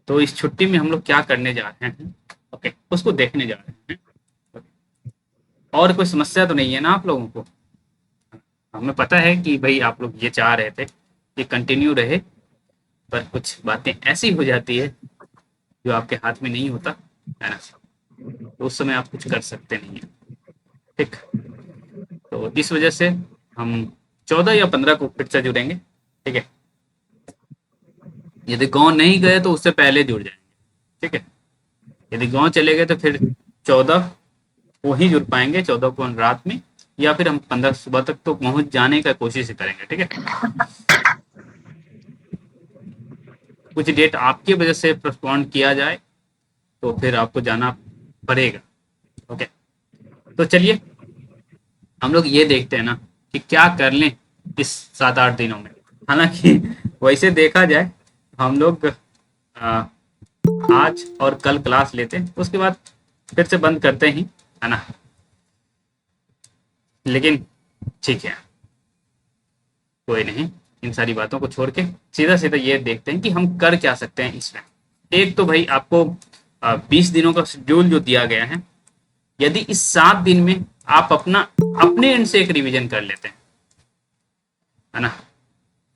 तो इस छुट्टी में हम लोग क्या करने जा रहे हैं, ओके, उसको देखने जा रहे हैं। और कोई समस्या तो नहीं है ना आप लोगों को? हमें पता है कि भाई आप लोग ये चाह रहे थे ये कंटिन्यू रहे, पर कुछ बातें ऐसी हो जाती है जो आपके हाथ में नहीं होता है ना, तो उस समय आप कुछ कर सकते नहीं है। ठीक, तो इस वजह से हम 14 या 15 को फिर से जुड़ेंगे। ठीक है, यदि गाँव नहीं गए तो उससे पहले जुड़ जाएंगे। ठीक है, यदि गाँव चले गए तो फिर 14 को ही जुड़ पाएंगे, 14 को रात में, या फिर हम 15 सुबह तक तो पहुंच जाने का कोशिश करेंगे। ठीक है, कुछ डेट आपकी वजह से पोस्टपोन किया जाए तो फिर आपको जाना पड़ेगा। ओके, तो चलिए हम लोग ये देखते हैं ना कि क्या कर लें इस 7-8 दिनों में। हालांकि वैसे देखा जाए हम लोग आज और कल क्लास लेते हैं, उसके बाद फिर से बंद करते ही, है ना। लेकिन ठीक है, कोई नहीं, इन सारी बातों को छोड़ के सीधा सीधा ये देखते हैं कि हम कर क्या सकते हैं इसमें। एक तो भाई आपको 20 दिनों का शेड्यूल जो दिया गया है, यदि इस 7 दिन में आप अपना अपने एंड से एक रिवीजन कर लेते हैं, है ना,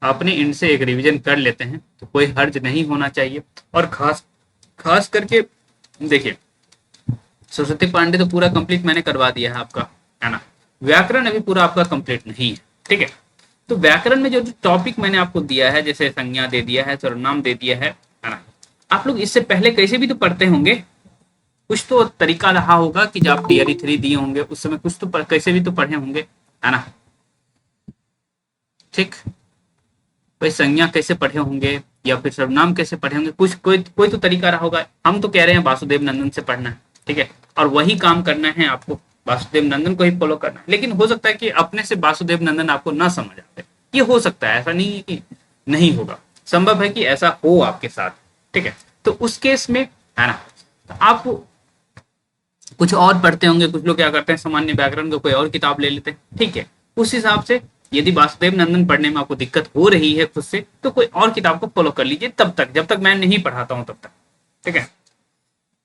अपने एंड से एक रिवीजन कर लेते हैं तो कोई हर्ज नहीं होना चाहिए। और खास खास करके देखिए, सरस्वती पांडे तो पूरा कंप्लीट मैंने करवा दिया है आपका, है ना। व्याकरण अभी पूरा आपका कंप्लीट नहीं है। ठीक है, तो व्याकरण में जो टॉपिक मैंने आपको दिया है, जैसे संज्ञा दे दिया है, सर्वनाम दे दिया है ना, आप लोग इससे पहले कैसे भी तो पढ़ते होंगे, कुछ तो तरीका रहा होगा कि जब आप टीआरई 3 दिए होंगे उस समय कुछ तो कैसे भी तो पढ़े होंगे, है ना। ठीक, भाई संज्ञा कैसे पढ़े होंगे या फिर सर्वनाम कैसे पढ़े होंगे, कुछ कोई तो तरीका रहा होगा। हम तो कह रहे हैं वासुदेव नंदन से पढ़ना है। ठीक है, और वही काम करना है आपको, वासुदेव नंदन को ही फॉलो करना है। लेकिन हो सकता है कि अपने से वासुदेव नंदन आपको ना समझ आए, ये हो सकता है, ऐसा नहीं है कि नहीं होगा, संभव है कि ऐसा हो आपके साथ। ठीक है, तो उस केस में, है ना, तो आप कुछ और पढ़ते होंगे, कुछ लोग क्या करते हैं सामान्य व्याकरण को कोई और किताब ले लेते हैं। ठीक है, उस हिसाब से यदि वासुदेव नंदन पढ़ने में आपको दिक्कत हो रही है खुद से, तो कोई और किताब को फॉलो कर लीजिए तब तक, जब तक मैं नहीं पढ़ाता हूं तब तक। ठीक है,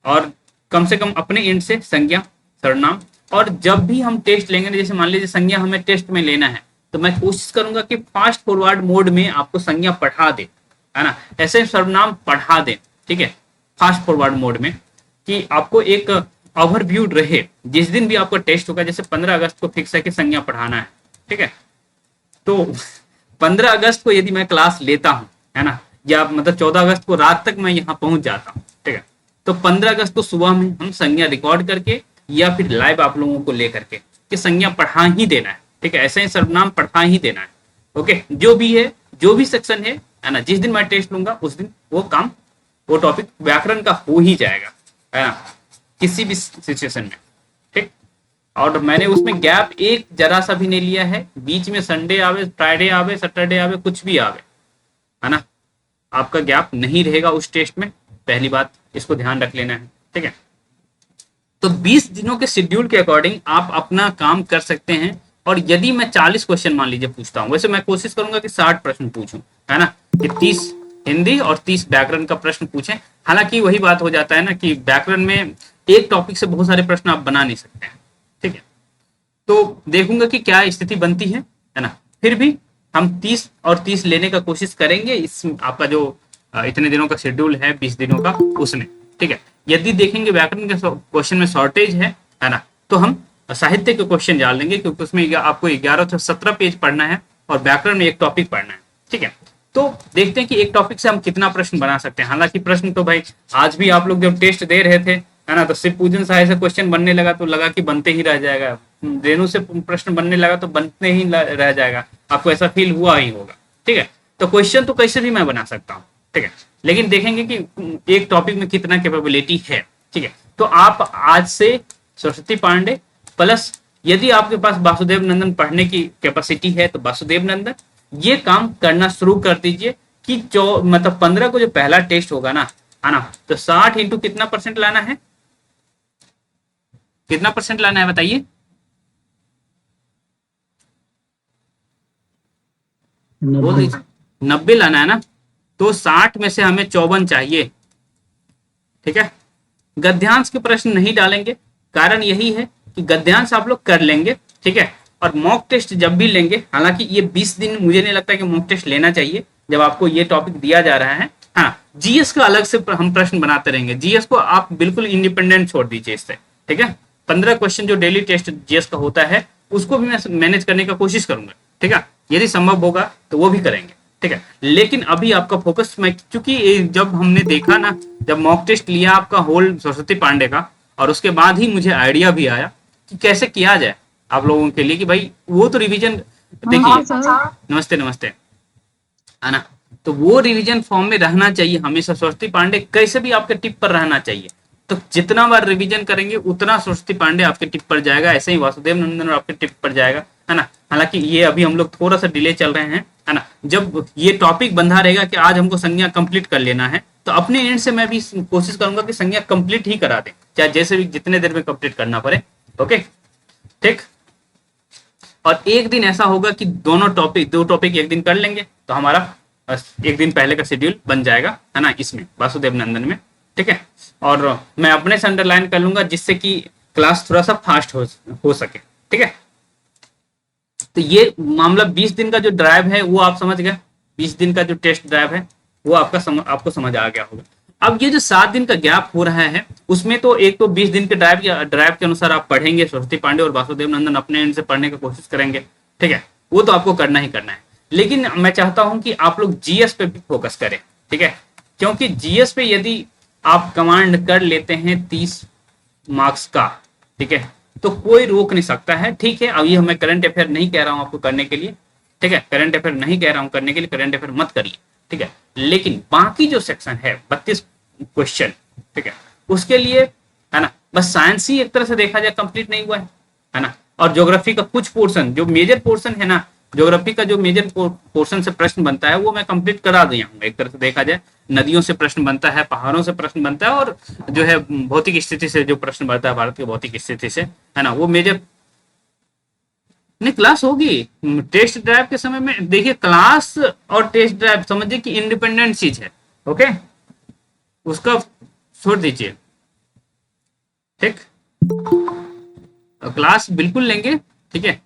और कम से कम अपने एंड से संज्ञा, सर्वनाम, और जब भी हम टेस्ट लेंगे, जैसे मान लीजिए संज्ञा हमें टेस्ट में लेना है, तो मैं कोशिश करूंगा कि फास्ट फॉरवर्ड मोड में आपको संज्ञा पढ़ा दे, है ना, ऐसे सर्वनाम पढ़ा दे। ठीक है, फास्ट फॉरवर्ड मोड में, कि आपको एक ओवरव्यू रहे। जिस दिन भी आपका टेस्ट होगा, जैसे 15 अगस्त को फिक्स है कि संज्ञा पढ़ाना है, ठीक है, तो 15 अगस्त को यदि मैं क्लास लेता हूँ, है ना, या मतलब 14 अगस्त को रात तक मैं यहाँ पहुंच जाता हूँ, ठीक है, तो 15 अगस्त को सुबह में हम संज्ञा रिकॉर्ड करके या फिर लाइव आप लोगों को लेकर के कि संज्ञा पढ़ा ही देना है। ठीक है, ऐसे ही सर्वनाम पढ़ा ही देना है। ओके, जो भी है, जो भी सेक्शन है ना, जिस दिन मैं टेस्ट लूंगा उस दिन वो काम, वो टॉपिक व्याकरण का हो ही जाएगा, है ना, किसी भी सिचुएशन में। ठीक, और मैंने उसमें गैप एक जरा सा भी नहीं लिया है, बीच में संडे आवे, फ्राइडे आवे, सैटरडे आवे, कुछ भी आवे, है ना, आपका गैप नहीं रहेगा उस टेस्ट में। पहली बात इसको ध्यान रख लेना है। ठीक है, तो 20 दिनों के शेड्यूल के अकॉर्डिंग आप अपना काम कर सकते हैं। और यदि मैं 40 क्वेश्चन मान लीजिए पूछता हूं, वैसे मैं कोशिश करूंगा कि 60 प्रश्न पूछूं, है ना, कि 30 हिंदी और 30 व्याकरण का प्रश्न पूछें। हालांकि वही बात हो जाता है ना कि व्याकरण में एक टॉपिक से बहुत सारे प्रश्न आप बना नहीं सकते हैं। ठीक है, तो देखूंगा कि क्या स्थिति बनती है ना, फिर भी हम 30 और 30 लेने का कोशिश करेंगे इस आपका जो इतने दिनों का शेड्यूल है 20 दिनों का उसमें। ठीक है, यदि देखेंगे व्याकरण के क्वेश्चन में शॉर्टेज है ना, तो हम साहित्य के क्वेश्चन डाल देंगे, क्योंकि उसमें आपको 11 से 17 पेज पढ़ना है और व्याकरण में एक टॉपिक पढ़ना है। ठीक है, तो देखते हैं कि एक टॉपिक से हम कितना प्रश्न बना सकते हैं। हालांकि प्रश्न तो भाई आज भी आप लोग जब टेस्ट दे रहे थे, है ना, तो शिव पूजन सहाय से क्वेश्चन बनने लगा तो लगा कि बनते ही रह जाएगा, रेणु से प्रश्न बनने लगा तो बनते ही रह जाएगा, आपको ऐसा फील हुआ ही होगा। ठीक है, तो क्वेश्चन तो कैसे भी मैं बना सकता हूँ। ठीक है, लेकिन देखेंगे कि एक टॉपिक में कितना कैपेबिलिटी है। ठीक है, तो आप आज से सरस्वती पांडे प्लस यदि आपके पास वासुदेव नंदन पढ़ने की कैपेसिटी है तो वासुदेव नंदन ये काम करना शुरू कर दीजिए कि जो मतलब 15 को जो पहला टेस्ट होगा ना, है ना, तो 60 इंटू कितना परसेंट लाना है, कितना परसेंट लाना है बताइए। 90। बोल दीजिए, 90 लाना है ना, तो 60 में से हमें 54 चाहिए। ठीक है। गद्यांश के प्रश्न नहीं डालेंगे, कारण यही है कि गद्यांश आप लोग कर लेंगे, ठीक है। और मॉक टेस्ट जब भी लेंगे, हालांकि ये 20 दिन मुझे नहीं लगता कि मॉक टेस्ट लेना चाहिए जब आपको ये टॉपिक दिया जा रहा है। हाँ, जीएस का अलग से हम प्रश्न बनाते रहेंगे, जीएस को आप बिल्कुल इंडिपेंडेंट छोड़ दीजिए इससे, ठीक है। 15 क्वेश्चन जो डेली टेस्ट जीएस का होता है उसको भी मैं मैनेज करने का कोशिश करूंगा, ठीक है। यदि संभव होगा तो वो भी करेंगे, ठीक है। लेकिन अभी आपका फोकस, मैं चूंकि जब हमने देखा ना, जब मॉक टेस्ट लिया आपका होल सरस्वती पांडे का, और उसके बाद ही मुझे आइडिया भी आया कि कैसे किया जाए आप लोगों के लिए, कि भाई वो तो रिवीजन देखिए, नमस्ते नमस्ते, है ना। तो वो रिवीजन फॉर्म में रहना चाहिए हमेशा। सरस्वती पांडे कैसे भी आपके टिप पर रहना चाहिए, तो जितना बार रिवीजन करेंगे उतना सरस्वती पांडे आपके टिप पर जाएगा, ऐसे ही वासुदेव नंदन आपके टिप पर जाएगा, है ना। हालांकि ये अभी हम लोग थोड़ा सा डिले चल रहे हैं, है ना। जब ये टॉपिक बंधा रहेगा कि आज हमको संज्ञा कंप्लीट कर लेना है, तो अपने एंड से मैं भी कोशिश करूंगा कि संज्ञा कंप्लीट ही करा दें, चाहे जैसे भी जितने देर में कंप्लीट करना पड़े, ओके, ठीक। और एक दिन ऐसा होगा कि दो टॉपिक एक दिन कर लेंगे, तो हमारा एक दिन पहले का शेड्यूल बन जाएगा, है ना, इसमें वासुदेव नंदन में, ठीक है। और मैं अपने से अंडरलाइन कर लूंगा जिससे कि क्लास थोड़ा सा फास्ट हो सके, ठीक है। तो ये मामला 20 दिन का जो ड्राइव है वो आप समझ गए, 20 दिन का जो टेस्ट ड्राइव है वो आपको समझ आ गया होगा। अब ये जो 7 दिन का गैप हो रहा है, उसमें तो एक तो 20 दिन के ड्राइव के अनुसार आप पढ़ेंगे, सरस्वती पांडे और वासुदेव नंदन अपने एंड से पढ़ने की कोशिश करेंगे, ठीक है। वो तो आपको करना ही करना है, लेकिन मैं चाहता हूं कि आप लोग जीएस पे भी फोकस करें, ठीक है। क्योंकि जीएस पे यदि आप कमांड कर लेते हैं 30 मार्क्स का, ठीक है, तो कोई रोक नहीं सकता है, ठीक है। अब ये मैं करंट अफेयर नहीं कह रहा हूं आपको करने के लिए, ठीक है, करंट अफेयर नहीं कह रहा हूं करने के लिए, करंट अफेयर मत करिए, ठीक है। लेकिन बाकी जो सेक्शन है 32 क्वेश्चन, ठीक है, उसके लिए, है ना, बस साइंस ही एक तरह से देखा जाए कंप्लीट नहीं हुआ है ना। और ज्योग्राफी का कुछ पोर्शन, जो मेजर पोर्शन है ना, ज्योग्राफी का जो मेजर पोर्शन से प्रश्न बनता है वो मैं कंप्लीट करा दिया हूँ। एक तरह से देखा जाए नदियों से प्रश्न बनता है, पहाड़ों से प्रश्न बनता है, और जो है भौतिक स्थिति से जो प्रश्न बनता है, भारत की भौतिक स्थिति से, है ना, वो मेजर नहीं। क्लास होगी टेस्ट ड्राइव के समय में, देखिए क्लास और टेस्ट ड्राइव समझिए कि इंडिपेंडेंट चीज है, ओके, उसका छोड़ दीजिए, ठीक। क्लास बिल्कुल लेंगे, ठीक है।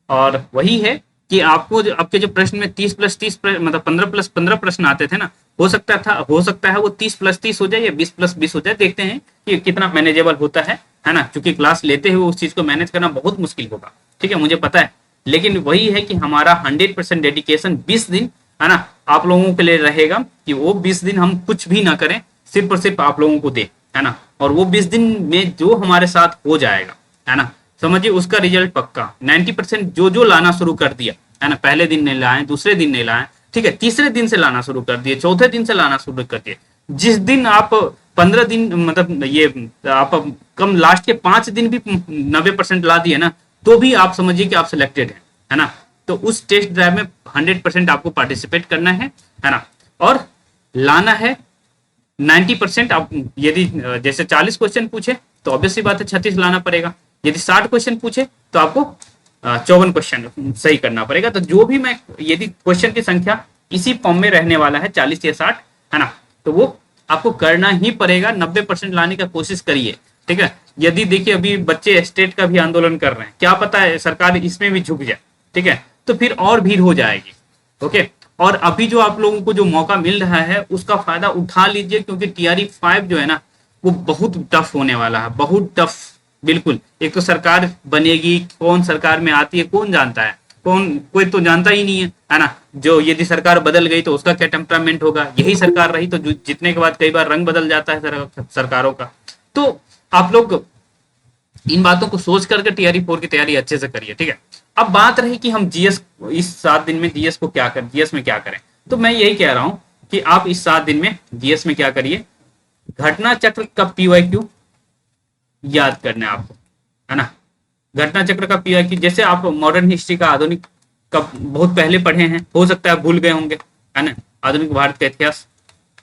और वही है कि आपको जो आपके जो प्रश्न में 30+30 मतलब 15+15 प्रश्न आते थे ना, हो सकता है वो 30+30 हो जाए या 20+20 हो जाए, देखते हैं कि कितना मैनेजेबल होता है ना। क्योंकि क्लास लेते हुए उस चीज को मैनेज करना बहुत मुश्किल होगा, ठीक है, मुझे पता है। लेकिन वही है कि हमारा 100% डेडिकेशन 20 दिन, है ना, आप लोगों के लिए रहेगा, कि वो 20 दिन हम कुछ भी ना करें, सिर्फ और सिर्फ आप लोगों को दे, है ना। और वो 20 दिन में जो हमारे साथ हो जाएगा, है ना, समझिए उसका रिजल्ट पक्का। 90% जो लाना शुरू कर दिया, है ना, पहले दिन नहीं लाए, दूसरे दिन नहीं लाए, ठीक है, तीसरे दिन से लाना शुरू कर दिए, चौथे दिन से लाना शुरू कर दिए। जिस दिन आप 15 दिन, मतलब ये आप कम लास्ट के 5 दिन भी 90% ला दिए ना, तो भी आप समझिए कि आप सिलेक्टेड है ना। तो उस टेस्ट ड्राइव में 100% आपको पार्टिसिपेट करना है ना, और लाना है 90%। आप यदि जैसे 40 क्वेश्चन पूछे तो ऑब्वियसली बात है 36 लाना पड़ेगा, यदि 60 क्वेश्चन पूछे तो आपको 54 क्वेश्चन सही करना पड़ेगा। तो जो भी मैं, यदि क्वेश्चन की संख्या इसी फॉर्म में रहने वाला है 40 या 60, है ना, तो वो आपको करना ही पड़ेगा। 90% लाने का कोशिश करिए, ठीक है। यदि देखिए अभी बच्चे स्टेट का भी आंदोलन कर रहे हैं, क्या पता है सरकार इसमें भी झुक जाए, ठीक है, तो फिर और भीड़ हो जाएगी, ओके। और अभी जो आप लोगों को जो मौका मिल रहा है उसका फायदा उठा लीजिए, क्योंकि टीआरई 5 जो है ना वो बहुत टफ होने वाला है, बहुत टफ, बिल्कुल। एक तो सरकार बनेगी, कौन सरकार में आती है कौन जानता है, कोई तो जानता ही नहीं है ना। जो यदि सरकार बदल गई तो उसका क्या टेम्परामेंट होगा, यही सरकार रही तो जीतने के बाद कई बार रंग बदल जाता है सरकारों का। तो आप लोग इन बातों को सोच करके टीआरई 4 की तैयारी अच्छे से करिए, ठीक है। अब बात रही कि हम जीएस, इस 7 दिन में जीएस को क्या करें, जीएस में क्या करें, तो मैं यही कह रहा हूं कि आप इस 7 दिन में जीएस में क्या करिए, घटना चक्र का पीवाईक्यू याद करना है आपको, है ना। घटना चक्र का पीवाईक्यू, जैसे आप मॉडर्न हिस्ट्री का, आधुनिक का बहुत पहले पढ़े हैं, हो सकता है भूल गए होंगे, है ना, आधुनिक भारत का इतिहास,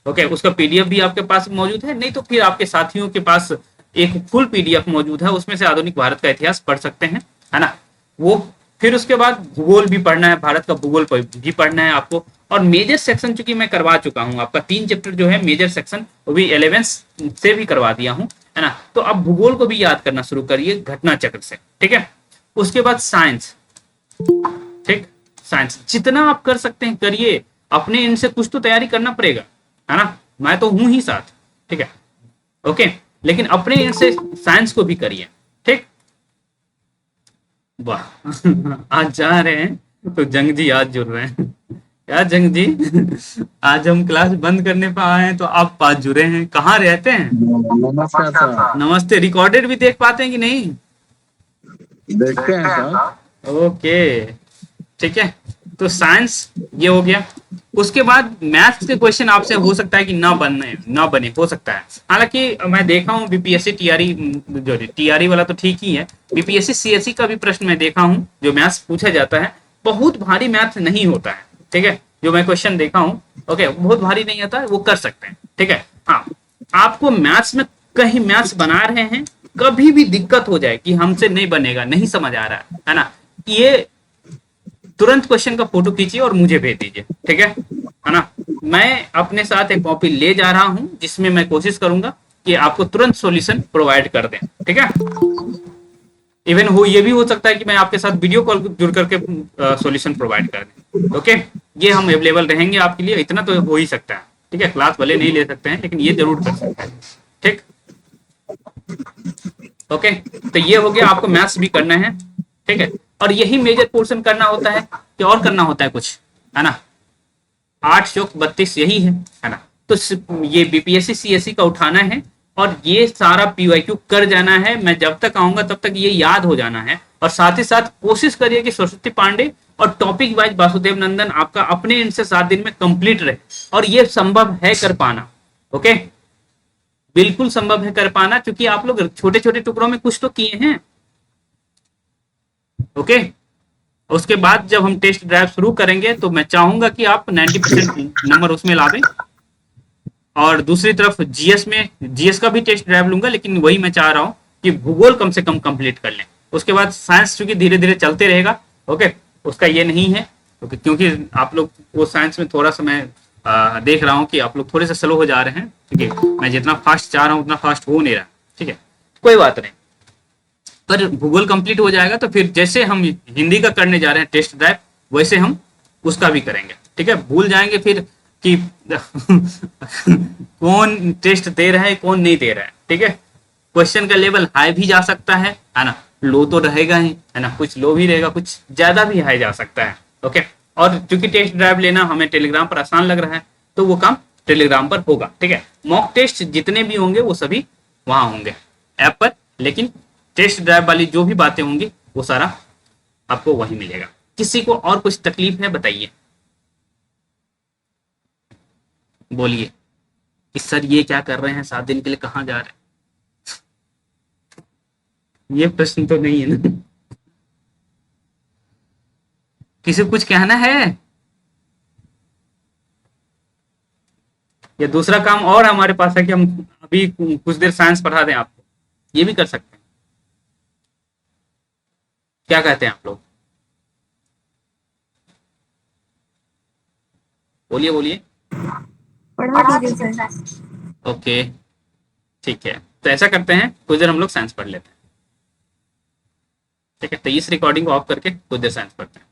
ओके, उसका पीडीएफ भी आपके पास मौजूद है, नहीं तो फिर आपके साथियों के पास एक फुल पीडीएफ मौजूद है, उसमें से आधुनिक भारत का इतिहास पढ़ सकते हैं, है ना। वो फिर उसके बाद भूगोल भी पढ़ना है, भारत का भूगोल भी पढ़ना है आपको, और मेजर सेक्शन चूंकि मैं करवा चुका हूँ, आपका 3 चैप्टर जो है मेजर सेक्शन वो भी 11th से भी करवा दिया हूँ, है ना। तो अब भूगोल को भी याद करना शुरू करिए घटना चक्र से, ठीक है। उसके बाद साइंस, ठीक, साइंस जितना आप कर सकते हैं करिए, अपने इनसे कुछ तो तैयारी करना पड़ेगा, है ना। मैं तो हूं ही साथ, ठीक है, ओके। लेकिन अपने इनसे साइंस को भी करिए, ठीक। वाह आज जा रहे हैं तो जंग जी आज जुड़ रहे हैं यार। जंग जी आज हम क्लास बंद करने पे आए हैं तो आप पास जुड़े हैं। कहाँ रहते हैं? नमस्कार सर। नमस्ते। रिकॉर्डेड भी देख पाते हैं कि नहीं? देखते हैं सर। ओके, ठीक है। तो साइंस ये हो गया। उसके बाद मैथ्स के क्वेश्चन आपसे हो सकता है कि ना बने हो सकता है। हालांकि मैं देखा हूँ बीपीएससी टीआरई, जो टीआरई वाला तो ठीक ही है, बीपीएससी सीएससी का भी प्रश्न मैं देखा हूँ जो मैथ्स पूछा जाता है, बहुत भारी मैथ्स नहीं होता है, ठीक है। जो मैं क्वेश्चन देखा हूँ, ओके, बहुत भारी नहीं होता है, वो कर सकते हैं, ठीक है। हाँ, आपको मैथ्स में कहीं मैथ्स बना रहे हैं, कभी भी दिक्कत हो जाए कि हमसे नहीं बनेगा, नहीं समझ आ रहा है ना, ये तुरंत क्वेश्चन का फोटो खींचिए और मुझे भेज दीजिए, ठीक है ना। मैं अपने साथ एक कॉपी ले जा रहा हूं जिसमें मैं कोशिश करूंगा कि आपको तुरंत सॉल्यूशन प्रोवाइड कर दें, ठीक है। इवन हो ये भी हो सकता है कि मैं आपके साथ वीडियो कॉल जुड़ करके सॉल्यूशन प्रोवाइड कर दें, ओके। ये हम अवेलेबल रहेंगे आपके लिए, इतना तो हो ही सकता है, ठीक है। क्लास भले नहीं ले सकते हैं लेकिन ये जरूर कर सकते हैं, ठीक, ओके। तो ये हो गया, आपको मैथ्स भी करना है, ठीक है। और यही मेजर पोर्शन करना होता है कि और करना होता है कुछ, है ना। 8 चौक 32 यही है ना। तो ये बीपीएससी सीएससी का उठाना है और ये सारा पीवाईक्यू कर जाना है। मैं जब तक आऊंगा तब तक ये याद हो जाना है। और साथ ही साथ कोशिश करिए कि सरस्वती पांडे और टॉपिक वाइज वासुदेव नंदन आपका अपने इनसे 7 दिन में कंप्लीट रहे, और ये संभव है कर पाना, ओके। बिल्कुल संभव है कर पाना, क्योंकि आप लोग छोटे छोटे टुकड़ों में कुछ तो किए हैं, ओके। उसके बाद जब हम टेस्ट ड्राइव शुरू करेंगे तो मैं चाहूंगा कि आप 90% नंबर उसमें लावें। और दूसरी तरफ जीएस में, जीएस का भी टेस्ट ड्राइव लूंगा, लेकिन वही मैं चाह रहा हूं कि भूगोल कम से कम कंप्लीट कर लें। उसके बाद साइंस चूंकि धीरे धीरे चलते रहेगा, ओके, उसका ये नहीं है, ओके, क्योंकि आप लोग वो साइंस में थोड़ा सा मैं देख रहा हूँ कि आप लोग थोड़े से स्लो हो जा रहे हैं, ठीक है। मैं जितना फास्ट चाह रहा हूँ उतना फास्ट हो नहीं रहा, ठीक है, कोई बात नहीं। पर भूगोल कंप्लीट हो जाएगा तो फिर जैसे हम हिंदी का करने जा रहे हैं टेस्ट ड्राइव, वैसे हम उसका भी करेंगे, ठीक है। भूल जाएंगे फिर कि कौन टेस्ट दे रहा है कौन नहीं दे रहा है, ठीक है। क्वेश्चन का लेवल हाई भी जा सकता है ना, लो तो रहेगा ही, है ना, कुछ लो भी रहेगा, कुछ ज्यादा भी हाई जा सकता है, ओके। और चूंकि टेस्ट ड्राइव लेना हमें टेलीग्राम पर आसान लग रहा है, तो वो काम टेलीग्राम पर होगा, ठीक है। मॉक टेस्ट जितने भी होंगे वो सभी वहां होंगे ऐप पर, लेकिन टेस्ट ड्राइव वाली जो भी बातें होंगी वो सारा आपको वही मिलेगा। किसी को और कुछ तकलीफ है बताइए, बोलिए कि सर ये क्या कर रहे हैं, 7 दिन के लिए कहाँ जा रहे हैं? ये प्रश्न तो नहीं है ना? किसी को कुछ कहना है या दूसरा काम और हमारे पास है कि हम अभी कुछ देर साइंस पढ़ा दें आपको, ये भी कर सकते हैं। क्या कहते हैं आप लोग? बोलिए बोलिए। पढ़ा दीजिए सर। ओके, ठीक है। तो ऐसा करते हैं, कुछ देर हम लोग साइंस पढ़ लेते हैं, ठीक है। तो इस रिकॉर्डिंग को ऑफ करके कुछ देर साइंस पढ़ते हैं।